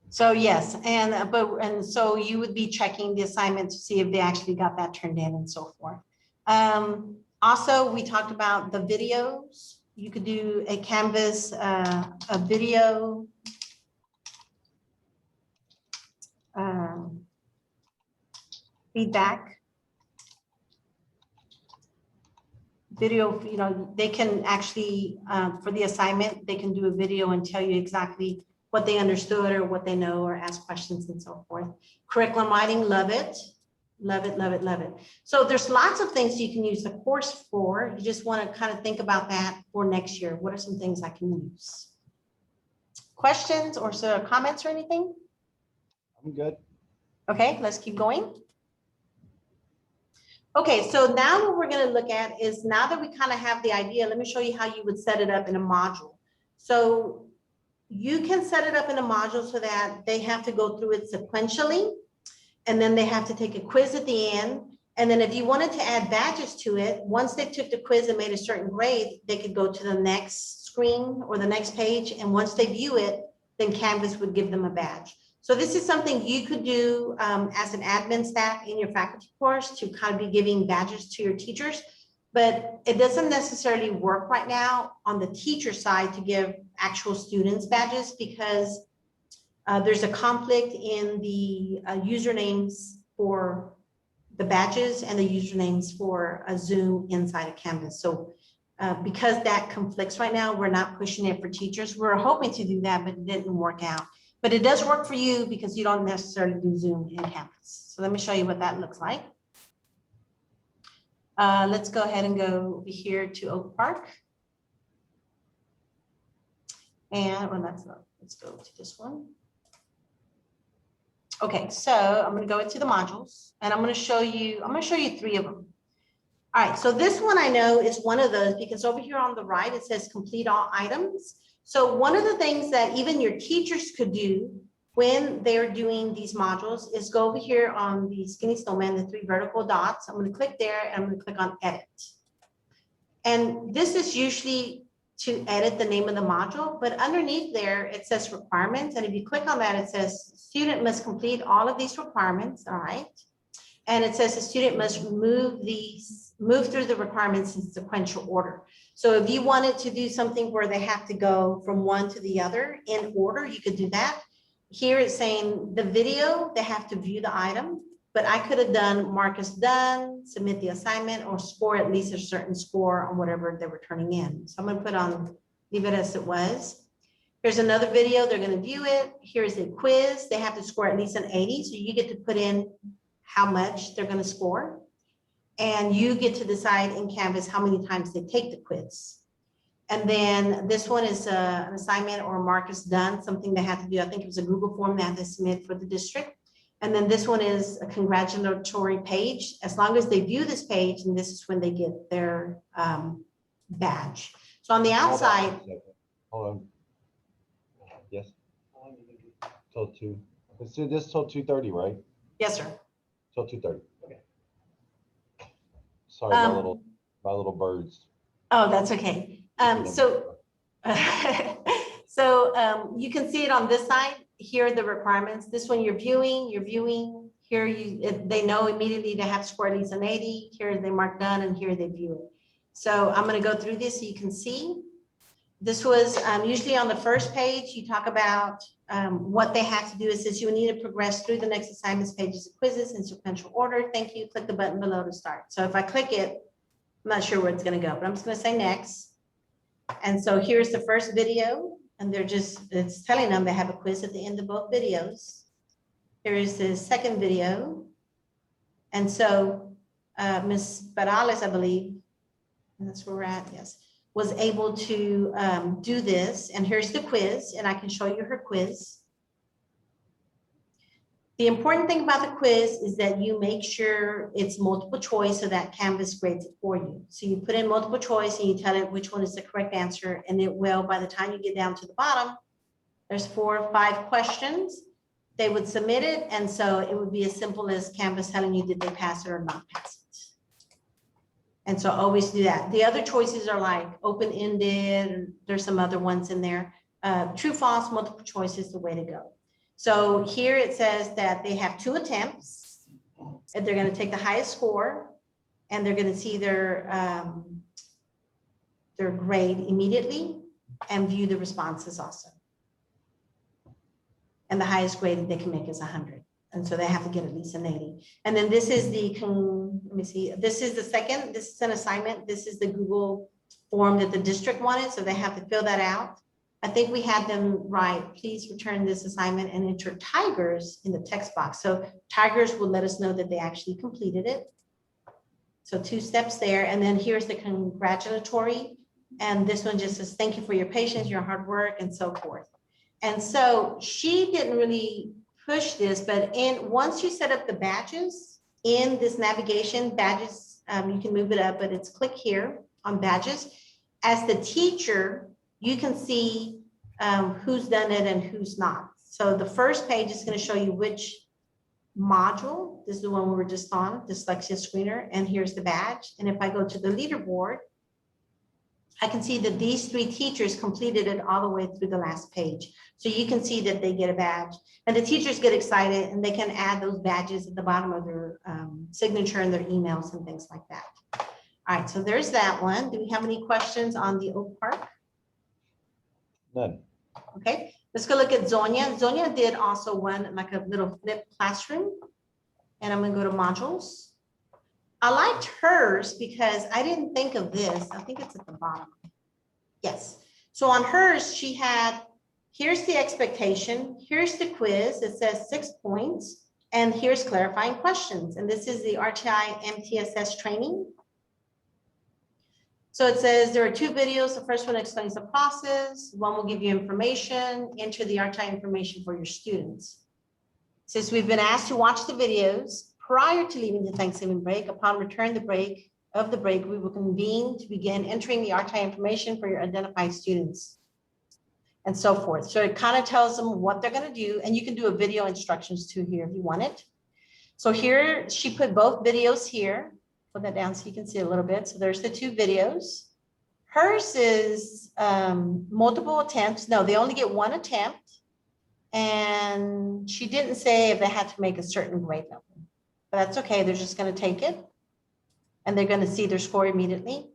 Speaker 1: So yes, and so you would be checking the assignment to see if they actually got that turned in and so forth. Also, we talked about the videos. You could do a Canvas, a video feedback. Video, you know, they can actually, for the assignment, they can do a video and tell you exactly what they understood or what they know or ask questions and so forth. Curriculum writing, love it. Love it, love it, love it. So there's lots of things you can use the course for. You just want to kind of think about that for next year. What are some things I can use? Questions or comments or anything?
Speaker 3: I'm good.
Speaker 1: Okay, let's keep going. Okay, so now what we're going to look at is, now that we kind of have the idea, let me show you how you would set it up in a module. So you can set it up in a module so that they have to go through it sequentially, and then they have to take a quiz at the end. And then if you wanted to add badges to it, once they took the quiz and made a certain grade, they could go to the next screen or the next page. And once they view it, then Canvas would give them a badge. So this is something you could do as an admin staff in your faculty course, to kind of be giving badges to your teachers. But it doesn't necessarily work right now on the teacher side to give actual students badges, because there's a conflict in the usernames for the badges and the usernames for a Zoom inside of Canvas. So because that conflicts right now, we're not pushing it for teachers. We're hoping to do that, but it didn't work out. But it does work for you because you don't necessarily do Zoom in Canvas. So let me show you what that looks like. Let's go ahead and go over here to Oak Park. And well, that's not, let's go to this one. Okay, so I'm going to go into the modules and I'm going to show you 3 of them. All right, so this one I know is one of those because over here on the right, it says complete all items. So one of the things that even your teachers could do when they're doing these modules is go over here on the Skinny Snowman, the 3 vertical dots. I'm going to click there and I'm going to click on edit. And this is usually to edit the name of the module, but underneath there, it says requirements. And if you click on that, it says student must complete all of these requirements, all right? And it says the student must move through the requirements in sequential order. So if you wanted to do something where they have to go from one to the other in order, you could do that. Here it's saying the video, they have to view the item, but I could have done mark as done, submit the assignment, or score at least a certain score on whatever they were turning in. So I'm going to put on, leave it as it was. Here's another video, they're going to view it. Here's a quiz, they have to score at least an 80. So you get to put in how much they're going to score. And you get to decide in Canvas how many times they take the quiz. And then this one is an assignment or mark as done, something they have to do. I think it was a Google form they have to submit for the district. And then this one is a congratulatory page. As long as they view this page, and this is when they get their badge. So on the outside.
Speaker 3: Hold on. Yes. Till 2. Let's do this till 2:30, right?
Speaker 1: Yes, sir.
Speaker 3: Till 2:30.
Speaker 4: Okay.
Speaker 3: Sorry, my little birds.
Speaker 1: Oh, that's okay. So you can see it on this side. Here are the requirements. This one you're viewing. Here they know immediately they have to score at least an 80. Here they mark done, and here they view it. So I'm going to go through this so you can see. This was usually on the first page. You talk about what they have to do. It says you need to progress through the next assignments, pages, and quizzes in sequential order. Thank you. Click the button below to start. So if I click it, I'm not sure where it's going to go, but I'm just going to say next. And so here's the first video, and it's telling them they have a quiz at the end of both videos. Here is the second video. And so Ms. Barales, I believe, and that's where we're at, yes, was able to do this. And here's the quiz, and I can show you her quiz. The important thing about the quiz is that you make sure it's multiple choice so that Canvas grades it for you. So you put in multiple choice and you tell it which one is the correct answer, and it will, by the time you get down to the bottom, there's 4 or 5 questions. They would submit it, and so it would be as simple as Canvas telling you did they pass it or not pass it. And so always do that. The other choices are like open-ended, there's some other ones in there. True, false, multiple choice is the way to go. So here it says that they have 2 attempts, and they're going to take the highest score, and they're going to see their grade immediately and view the responses also. And the highest grade that they can make is 100. And so they have to get at least an 80. And then this is let me see, this is the second, this is an assignment. This is the Google form that the district wanted. So they have to fill that out. I think we had them write, please return this assignment and enter tigers in the text box. So tigers will let us know that they actually completed it. So 2 steps there. And then here's the congratulatory. And this one just says, thank you for your patience, your hard work, and so forth. And so she didn't really push this, but once you set up the badges in this navigation, badges, you can move it up, but it's click here on badges. As the teacher, you can see who's done it and who's not. So the first page is going to show you which module. This is the one we were just on, Dyslexia Screener, and here's the badge. And if I go to the leaderboard, I can see that these 3 teachers completed it all the way through the last page. So you can see that they get a badge, and the teachers get excited, and they can add those badges at the bottom of their signature and their emails and things like that. All right, so there's that one. Do we have any questions on the Oak Park?
Speaker 3: None.
Speaker 1: Okay, let's go look at Zonia. Zonia did also one, like a little flip classroom, and I'm gonna go to modules. I liked hers because I didn't think of this. I think it's at the bottom. Yes. So on hers, she had Here's the expectation. Here's the quiz. It says 6 points. And here's clarifying questions. And this is the RTI MTSS training. So it says there are 2 videos. The first one explains the process. One will give you information. Enter the RTI information for your students. Since we've been asked to watch the videos prior to leaving the Thanksgiving break, upon return the break, we will convene to begin entering the RTI information for your identified students and so forth. So it kind of tells them what they're going to do, and you can do a video instructions too here if you want it. So here she put both videos here. Put that down so you can see a little bit. So there's the 2 videos. Hers is multiple attempts. No, they only get 1 attempt. And she didn't say if they had to make a certain grade level, but that's okay. They're just going to take it and they're going to see their score immediately.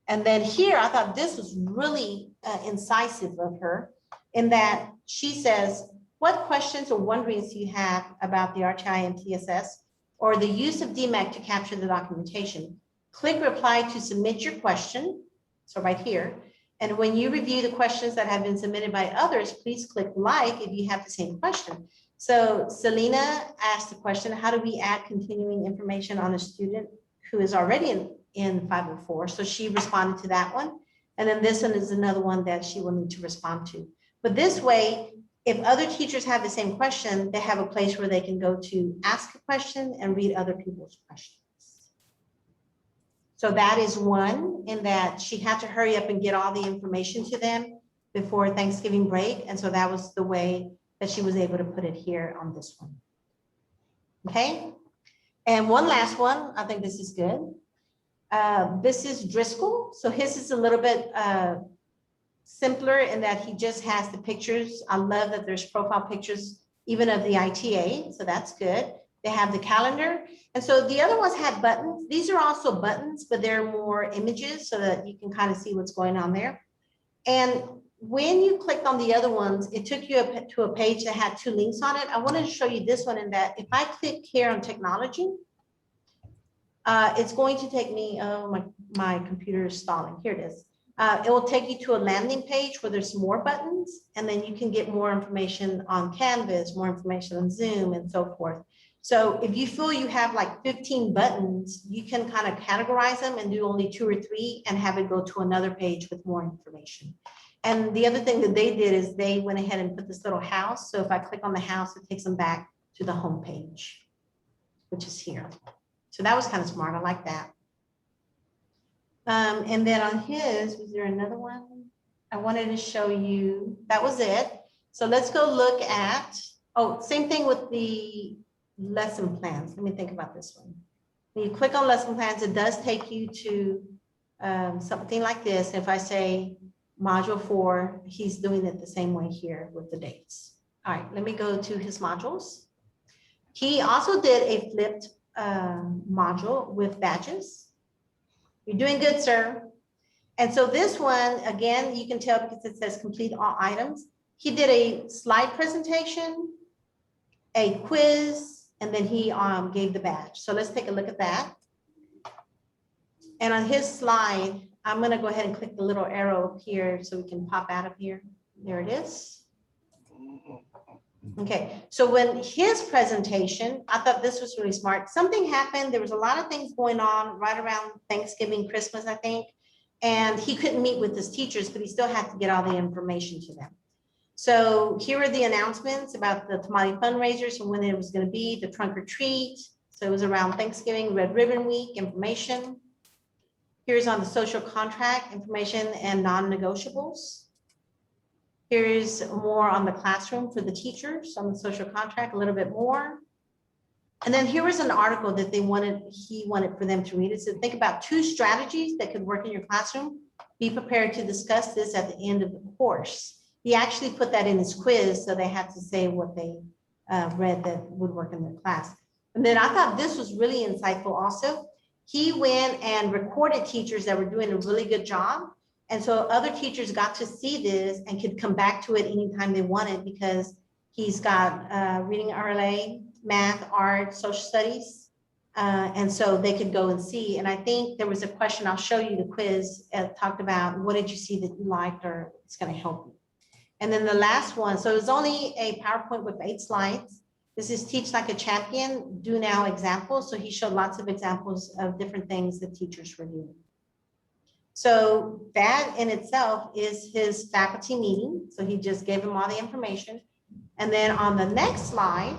Speaker 1: And then here, I thought this was really incisive of her in that she says, what questions or wonderings do you have about the RTI and TSS or the use of DMAC to capture the documentation? Click reply to submit your question. So right here. And when you review the questions that have been submitted by others, please click like if you have the same question. So Selena asked the question, how do we add continuing information on a student who is already in 504? So she responded to that one. And then this one is another one that she will need to respond to. But this way, if other teachers have the same question, they have a place where they can go to ask a question and read other people's questions. So that is one, in that she had to hurry up and get all the information to them before Thanksgiving break. And so that was the way that she was able to put it here on this one. Okay. And one last one, I think this is good. This is Driscoll. So his is a little bit simpler in that he just has the pictures. I love that there's profile pictures, even of the ITA. So that's good. They have the calendar. And so the other ones had buttons. These are also buttons, but they're more images so that you can kind of see what's going on there. And when you clicked on the other ones, it took you to a page that had 2 links on it. I wanted to show you this one in that if I click here on technology, it's going to take me, oh, my computer is stalling. Here it is. It will take you to a landing page where there's more buttons, and then you can get more information on Canvas, more information on Zoom, and so forth. So if you feel you have like 15 buttons, you can kind of categorize them and do only 2 or 3 and have it go to another page with more information. And the other thing that they did is they went ahead and put this little house. So if I click on the house, it takes them back to the home page, which is here. So that was kind of smart. I like that. And then on his, was there another one? I wanted to show you, that was it. So let's go look at, oh, same thing with the lesson plans. Let me think about this one. When you click on lesson plans, it does take you to something like this. If I say module 4, he's doing it the same way here with the dates. All right, let me go to his modules. He also did a flipped module with badges. You're doing good, sir. And so this one, again, you can tell because it says complete all items. He did a slide presentation, a quiz, and then he gave the badge. So let's take a look at that. And on his slide, I'm going to go ahead and click the little arrow here so we can pop out of here. There it is. Okay, so when his presentation, I thought this was really smart. Something happened. There was a lot of things going on right around Thanksgiving, Christmas, I think. And he couldn't meet with his teachers, but he still had to get all the information to them. So here are the announcements about the Tamale fundraisers and when it was going to be, the trunk or treat. So it was around Thanksgiving, Red Ribbon Week, information. Here's on the social contract, information and non-negotiables. Here's more on the classroom for the teachers on the social contract, a little bit more. And then here was an article that he wanted for them to read. It said, think about 2 strategies that could work in your classroom. Be prepared to discuss this at the end of the course. He actually put that in his quiz, so they had to say what they read that would work in their class. And then I thought this was really insightful also. He went and recorded teachers that were doing a really good job. And so other teachers got to see this and could come back to it anytime they wanted because he's got reading RLA, math, art, social studies. And so they could go and see. And I think there was a question, I'll show you the quiz, talked about what did you see that you liked or it's going to help you. And then the last one, so it's only a PowerPoint with 8 slides. This is Teach Like a Champion, Do Now examples. So he showed lots of examples of different things that teachers were doing. So that in itself is his faculty meeting. So he just gave them all the information. And then on the next slide,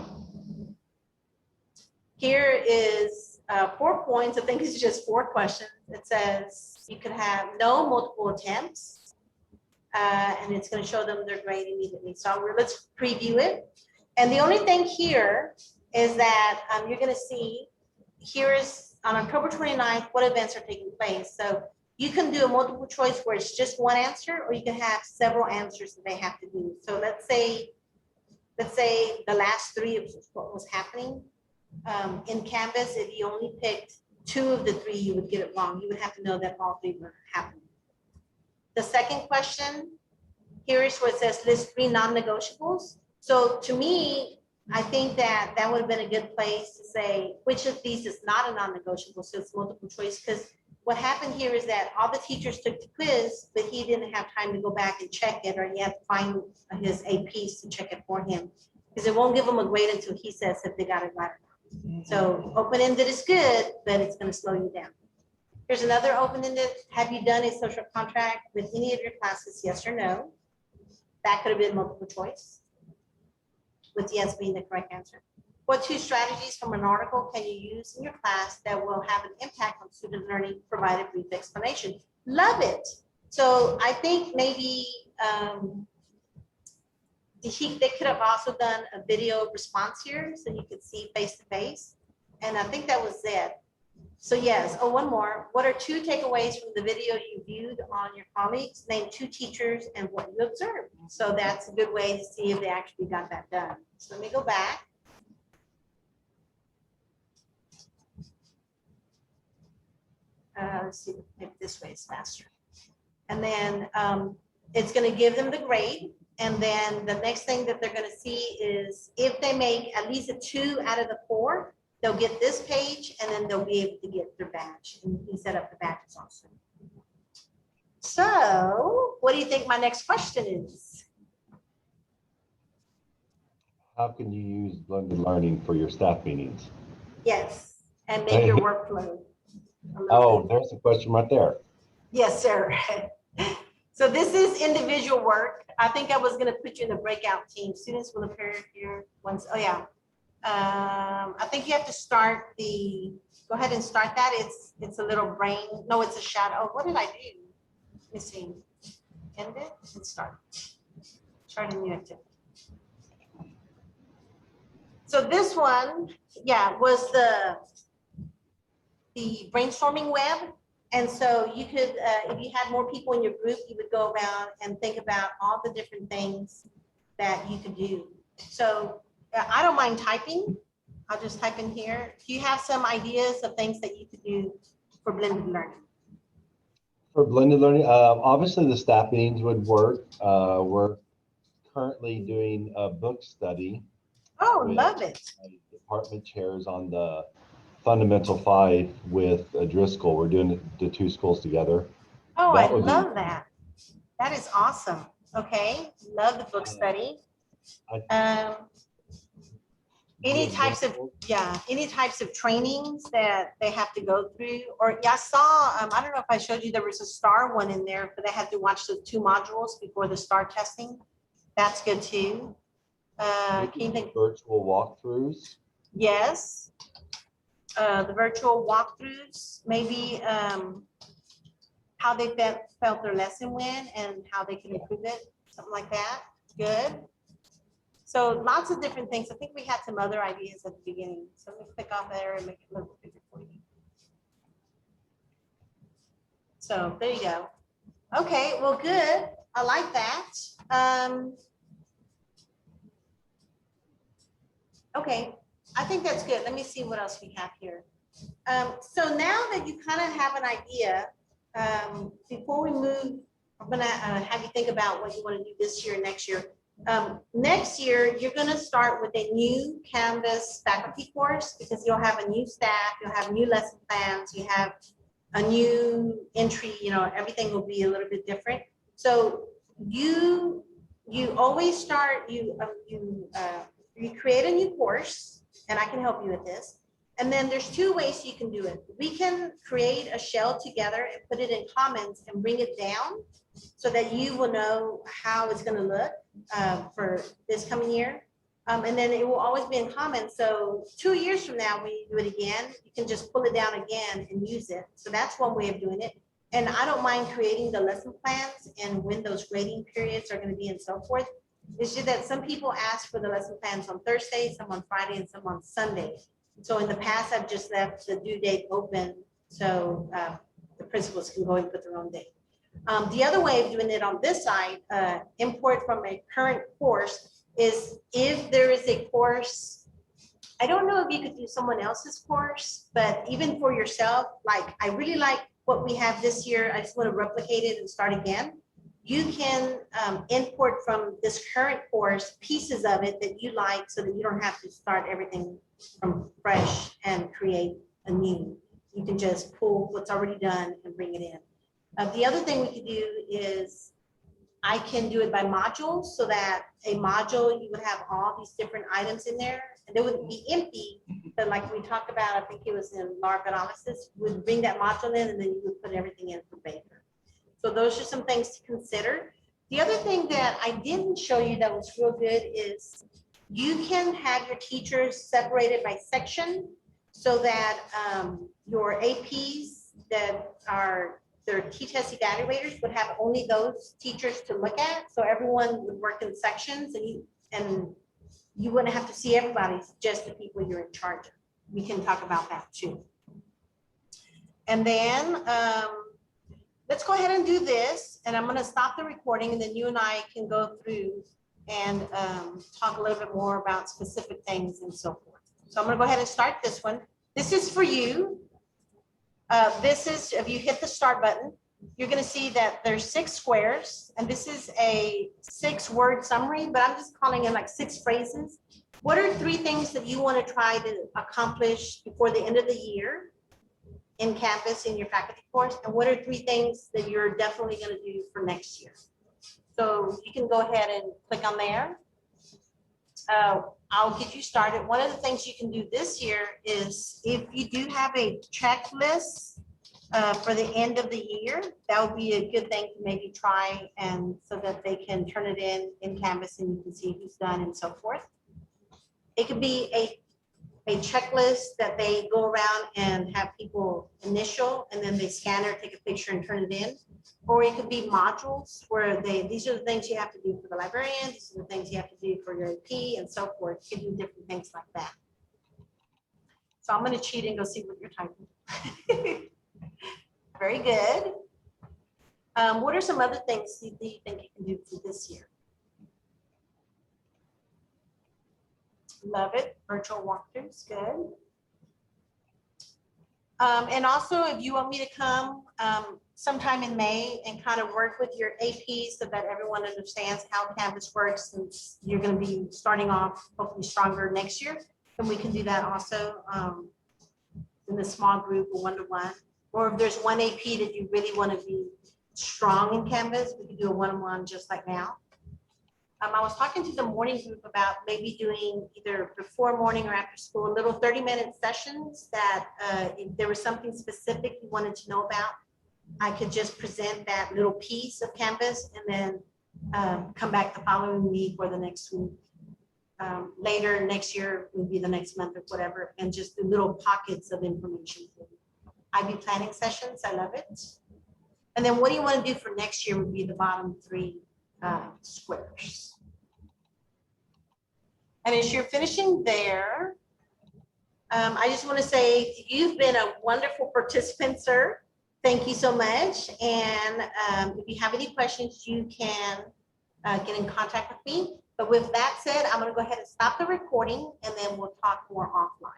Speaker 1: here is 4 points. I think it's just 4 questions. It says you could have no multiple attempts, and it's going to show them their grade immediately. So let's preview it. And the only thing here is that you're going to see here is on October 29th, what events are taking place. So you can do a multiple choice where it's just one answer, or you can have several answers that they have to do. So let's say the last 3 of what was happening in Canvas. If you only picked 2 of the 3, you would get it wrong. You would have to know that all 3 were happening. The second question here is where it says list 3 non-negotiables. So to me, I think that that would have been a good place to say which of these is not a non-negotiable. So it's multiple choice, because what happened here is that all the teachers took the quiz, but he didn't have time to go back and check it, or he had to find his APs to check it for him, because it won't give them a grade until he says if they got it right or not. So open-ended is good, but it's going to slow you down. Here's another open-ended. Have you done a social contract with any of your classes? Yes or no? That could have been multiple choice, with yes being the correct answer. What 2 strategies from an article can you use in your class that will have an impact on student learning? Provide a brief explanation. Love it. So I think maybe they could have also done a video response here, so you could see face to face. And I think that was it. So yes, oh, one more. What are 2 takeaways from the video you viewed on your colleagues? Name 2 teachers and what you observed. So that's a good way to see if they actually got that done. So let me go back. Let's see if this way is faster. And then it's going to give them the grade. And then the next thing that they're going to see is if they make at least a 2 out of the 4, they'll get this page, and then they'll be able to get their badge. And you can set up the badges also. So what do you think my next question is?
Speaker 3: How can you use blended learning for your staff meetings?
Speaker 1: Yes, and make your workflow.
Speaker 3: Oh, there's a question right there.
Speaker 1: Yes, sir. So this is individual work. I think I was going to put you in the breakout team. Students will appear here once. Oh yeah. I think you have to start go ahead and start that. It's a little brain. No, it's a shadow. What did I do? Let me see. End it and start. Start a new activity. So this one, yeah, was the brainstorming web. And so you could, if you had more people in your group, you would go around and think about all the different things that you could do. So I don't mind typing. I'll just type in here. Do you have some ideas of things that you could do for blended learning?
Speaker 3: For blended learning, obviously the staff meetings would work. We're currently doing a book study.
Speaker 1: Oh, love it.
Speaker 3: Department chairs on the Fundamental 5 with Driscoll. We're doing the 2 schools together.
Speaker 1: Oh, I love that. That is awesome. Okay, love the book study. Any types of trainings that they have to go through? Or I saw, I don't know if I showed you, there was a STAR one in there, but they had to watch the 2 modules before the STAR testing. That's good too. Can you think?
Speaker 3: Virtual walkthroughs.
Speaker 1: Yes. The virtual walkthroughs, maybe how they felt their lesson went and how they can improve it, something like that. Good. So lots of different things. I think we had some other ideas at the beginning. So let me click off there and make it a little bigger for you. So there you go. Okay, well, good. I like that. Okay, I think that's good. Let me see what else we have here. So now that you kind of have an idea, before we move, I'm gonna have you think about what you want to do this year, next year. Next year, you're going to start with a new Canvas faculty course, because you'll have a new staff, you'll have new lesson plans, you have a new entry, everything will be a little bit different. So you you always start, you create a new course, and I can help you with this. And then there's two ways you can do it. We can create a shell together and put it in Commons and bring it down so that you will know how it's gonna look for this coming year. And then it will always be in Commons. So 2 years from now, when you do it again, you can just pull it down again and use it. So that's one way of doing it. And I don't mind creating the lesson plans and when those grading periods are gonna be and so forth. It's just that some people ask for the lesson plans on Thursday, some on Friday, and some on Sunday. So in the past, I've just left the due date open so the principals can go and put their own date. The other way of doing it on this side, import from a current course, is if there is a course, I don't know if you could do someone else's course, but even for yourself, like I really like what we have this year, I just want to replicate it and start again. You can import from this current course pieces of it that you like so that you don't have to start everything from fresh and create a new. You can just pull what's already done and bring it in. The other thing we could do is I can do it by modules so that a module, you would have all these different items in there and they wouldn't be empty. But like we talked about, I think it was in Laura analysis, would bring that module in and then you would put everything in for Baker. So those are some things to consider. The other thing that I didn't show you that was real good is you can have your teachers separated by section so that your APs that are their T-test evaluators would have only those teachers to look at. So everyone would work in sections and you wouldn't have to see everybody, just the people you're in charge of. We can talk about that too. And then let's go ahead and do this. And I'm gonna stop the recording and then you and I can go through and talk a little bit more about specific things and so forth. So I'm gonna go ahead and start this one. This is for you. This is, if you hit the start button, you're gonna see that there's 6 squares, and this is a 6-word summary, but I'm just calling it like 6 phrases. What are 3 things that you wanna try to accomplish before the end of the year in Canvas in your faculty course? And what are 3 things that you're definitely gonna do for next year? So you can go ahead and click on there. I'll get you started. One of the things you can do this year is if you do have a checklist for the end of the year, that would be a good thing to maybe try, and so that they can turn it in Canvas and you can see who's done and so forth. It could be a checklist that they go around and have people initial and then they scan or take a picture and turn it in. Or it could be modules where these are the things you have to do for the librarian, these are the things you have to do for your AP and so forth. You can do different things like that. So I'm going to cheat and go see what you're typing. Very good. What are some other things that you think you can do for this year? Love it. Virtual walkthroughs, good. And also, if you want me to come sometime in May and kind of work with your APs so that everyone understands how Canvas works, since you're going to be starting off hopefully stronger next year, then we can do that also in the small group or one-to-one. Or if there's one AP that you really want to be strong in Canvas, we can do a one-on-one just like now. I was talking to the morning group about maybe doing either before morning or after school, little 30-minute sessions that if there was something specific you wanted to know about, I could just present that little piece of Canvas and then come back the following week or the next week. Later next year would be the next month or whatever, and just the little pockets of information. IB planning sessions, I love it. And then what do you want to do for next year would be the bottom 3 squares. And as you're finishing there, I just want to say you've been a wonderful participant, sir. Thank you so much. And if you have any questions, you can get in contact with me. But with that said, I'm going to go ahead and stop the recording and then we'll talk more offline.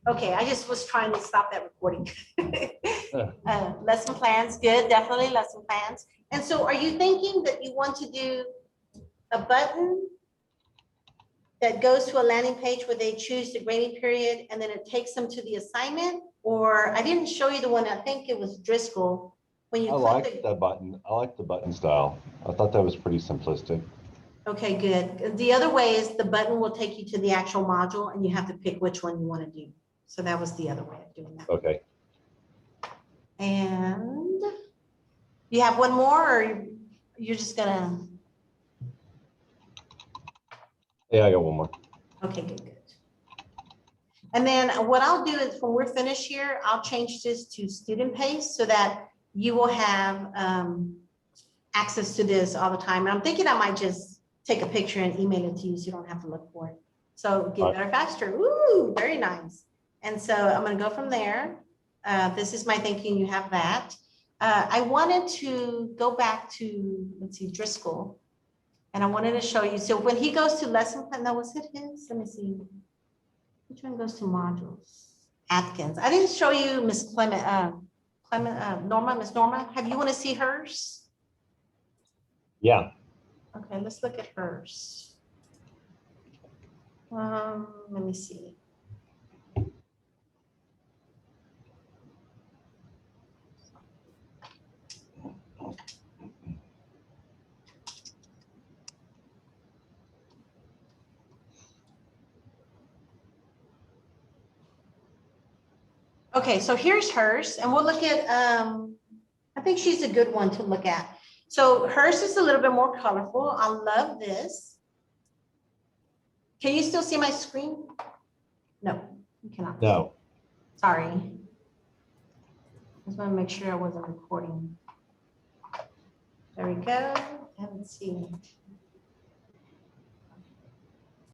Speaker 1: Okay, I just was trying to stop that recording. Lesson plans, good, definitely lesson plans. And so are you thinking that you want to do a button that goes to a landing page where they choose the grading period and then it takes them to the assignment? Or I didn't show you the one, I think it was Driscoll, when you
Speaker 3: I
Speaker 1: click
Speaker 3: like the button. I like the button style. I thought that was pretty simplistic.
Speaker 1: Okay, good. The other way is the button will take you to the actual module and you have to pick which one you want to do. So that was the other way of doing that.
Speaker 3: Okay.
Speaker 1: And you have one more, or you're just gonna,
Speaker 3: Yeah, I got one more.
Speaker 1: okay, good, good. And then what I'll do is when we're finished here, I'll change this to student pace so that you will have access to this all the time. And I'm thinking I might just take a picture and email it to you so you don't have to look for it. So get
Speaker 3: Right.
Speaker 1: better faster. Ooh, very nice. And so I'm gonna go from there. This is my thinking, you have that. I wanted to go back to, let's see, Driscoll. And I wanted to show you, so when he goes to lesson plan, that was it his, let me see. Which one goes to modules? Atkins. I didn't show you Miss Clement, Norma, Miss Norma. Have you want to see hers?
Speaker 3: Yeah.
Speaker 1: Okay, let's look at hers. Let me see. Okay, so here's hers, and we'll look at, I think she's a good one to look at. So hers is a little bit more colorful. I love this. Can you still see my screen? No, you cannot.
Speaker 3: No.
Speaker 1: Sorry. Just want to make sure I wasn't recording. There we go. And let's see.